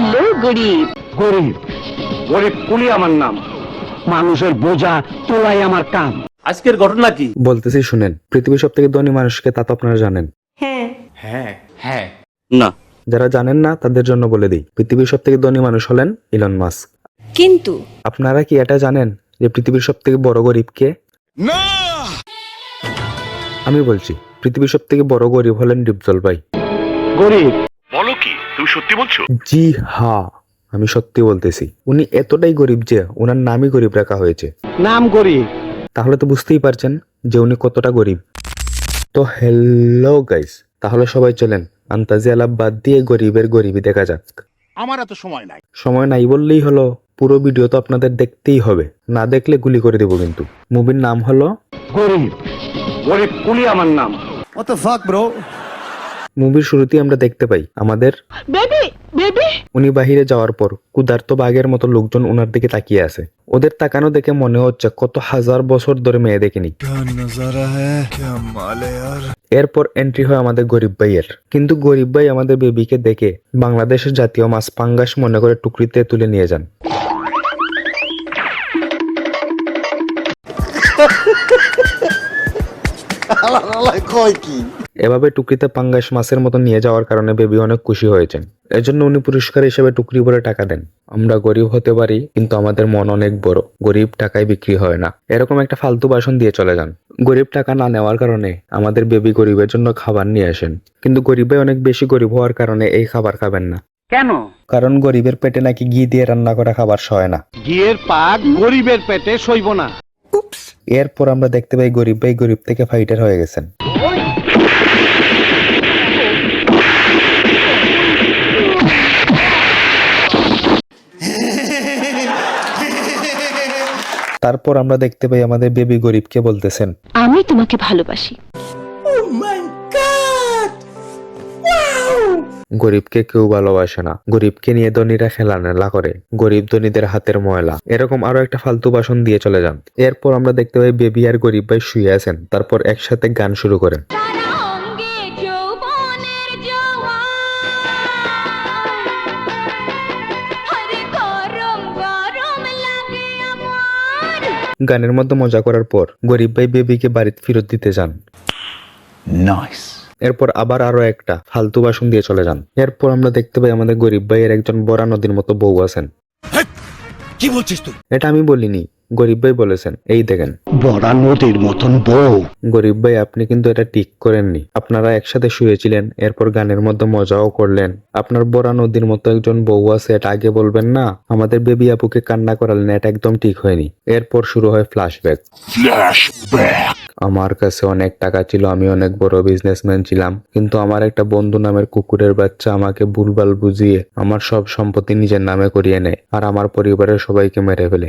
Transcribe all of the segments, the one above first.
Hello গরিব। গরিব গরিব কুলি আমার নাম, মানুষের বোঝা তোলাই আমার কাম। আজকের ঘটনা কি বলতেছি শুনেন। পৃথিবীর সব থেকে ধনী মানুষকে তা তো আপনারা জানেন। হ্যাঁ হ্যাঁ হ্যাঁ না, যারা জানেন না তাদের জন্য বলে দিই, পৃথিবীর সব থেকে ধনী মানুষ হলেন ইলন মাস্ক। কিন্তু আপনারা কি এটা জানেন যে পৃথিবীর সব থেকে বড় গরিব কে? না আমি বলছি, পৃথিবীর সব থেকে বড় গরিব হলেন ডিপজল ভাই। গরিব বলো কি তুমি সত্যি বলছো? জি হ্যাঁ, আমি সত্যি বলতেছি। উনি এতটাই গরিব যে ওনার নামই গরিব রাখা হয়েছে। নাম গরিব। তাহলে তো বুঝতেই পারছেন যে উনি কতটা গরিব। তো হ্যালো গাইস, তাহলে সবাই চলেন আন্তাজি আলাপ বাদ দিয়ে গরিবের গরিবই দেখা যাক। আমার এত সময় নাই। সময় নাই বললেই হলো, পুরো ভিডিও তো আপনাদের দেখতেই হবে, না দেখলে গুলি করে দেবো কিন্তু। মুভির নাম হলো গরিব গরিব কুলি আমার নাম। What the fuck bro? মুভির শুরুতেই আমরা দেখতে পাই আমাদের বেবি বেবি উনি বাহিরে যাওয়ার পর ক্ষুধার্ত বাঘের মতো লোকজন ওনার দিকে তাকিয়ে আছে। ওদের তাকানো দেখে মনে হচ্ছে কত হাজার বছর ধরে মেয়ে দেখেনি। এরপর এন্ট্রি হয় আমাদের গরিব ভাইয়ের। কিন্তু গরিব ভাই আমাদের বেবিকে দেখে বাংলাদেশের জাতীয় মাছ পাঙ্গাস মনে করে টুকরিতে তুলে নিয়ে যান। এভাবে টুকরিতে পাঙ্গাস মাছের মতো নিয়ে যাওয়ার কারণে বেবি অনেক খুশি হয়েছেন। এজন্য উনি পুরস্কার হিসেবে টুকরি ভরে টাকা দেন। আমরা গরিব হতে পারি কিন্তু আমাদের মন অনেক বড়, গরিব টাকায় বিক্রি হয় না, এরকম একটা ফালতু ভাষণ দিয়ে চলে যান। গরিব টাকা না নেওয়ার কারণে আমাদের বেবি গরিবের জন্য খাবার নিয়ে আসেন, কিন্তু গরিব ভাই অনেক বেশি গরিব হওয়ার কারণে এই খাবার খাবেন না। কেন? কারণ গরিবের পেটে নাকি ঘি দিয়ে রান্না করা খাবার সয় না। ঘিয়ের পাক গরিবের পেটে সইব না। এরপর আমরা দেখতে পাই গরিব ভাই গরিব থেকে ফাইটার হয়ে গেছেন। তারপর আমরা দেখতে পাই আমাদের বেবি গরিবকে বলতেছেন, আমি তোমাকে ভালোবাসি। গরিবকে কেউ ভালোবাসে না, গরিবকে নিয়ে ধনীরা খেলানেলা করে, গরিব ধনীদের হাতের ময়লা, এরকম আরো একটা ফালতু ভাষণ দিয়ে চলে যান। এরপর আমরা দেখতে পাই বেবি আর গরিব ভাই শুয়ে আছেন, তারপর একসাথে গান শুরু করেন। গানের মধ্যে মজা করার পর গরিব ভাই বেবিকে বাড়িতে ফেরত দিতে যান। এরপর আবার আরো একটা ফালতু ভাষণ দিয়ে চলে যান। এরপর আমরা দেখতে পাই আমাদের গরিব ভাইয়ের একজন বড়া নদীর মতো বউ আছেন। কি বলছিস তুই? এটা আমি বলিনি, গরিব ভাই বলেছেন। এই দেখেন, বড়া নদীর মতন বউ। গরিব ভাই আপনি কিন্তু এটা ঠিক করেননি। আপনারা একসাথে শুয়েছিলেন, এরপর গানের মধ্যে মজাও করলেন। আপনার বড়া নদীর মতো একজন বউ আছে, এটা আগে বলবেন না? আমাদের বেবি আপুকে কান্না করালেন, এটা একদম ঠিক হয়নি। এরপর শুরু হয় ফ্ল্যাশব্যাক। আমার কাছে অনেক টাকা ছিল, আমি অনেক বড় বিজনেসম্যান ছিলাম, কিন্তু আমার একটা বন্ধু নামের কুকুরের বাচ্চা আমাকে ভুলভাল বুঝিয়ে আমার সব সম্পত্তি নিজের নামে করিয়ে নেয় আর আমার পরিবারের সবাইকে মেরে ফেলে।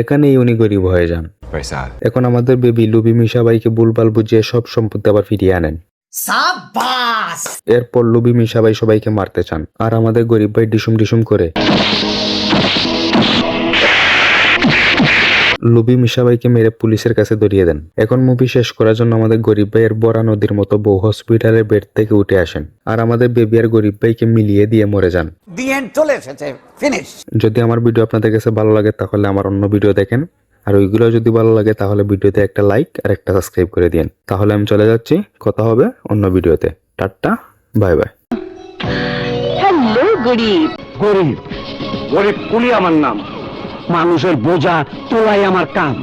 এখানেই উনি গরিব হয়ে যান। এখন আমাদের বেবি লুবি মিশাবাইকে ভুলভাল বুঝিয়ে সব সম্পত্তি আবার ফিরিয়ে আনেন। এরপর লুবি মিশাবাই সবাইকে মারতে চান, আর আমাদের গরিব ভাই ডিসুম ডিসুম করে লুবি মিশাবাইকে মেরে পুলিশের কাছে ধরিয়ে দেন। এখন মুভি শেষ করার জন্য আমাদের গরিব ভাইয়ের বড়া নদীর মতো বউ হসপিটালের বেড থেকে উঠে আসেন, আর আমাদের বেবি আর গরিব ভাইকে মিলিয়ে দিয়ে মরে যান। যদি আমার ভিডিও আপনাদের কাছে ভালো লাগে তাহলে আমার অন্য ভিডিও দেখেন, আর ওইগুলো যদি ভালো লাগে তাহলে ভিডিওতে একটা লাইক আর একটা সাবস্ক্রাইব করে দিন। তাহলে আমি চলে যাচ্ছি, কথা হবে অন্য ভিডিওতে। Tata, bye bye. হ্যালো গরিব। গরিব গরিব কুলি আমার নাম, মানুষের বোঝা তোলাই আমার কাম।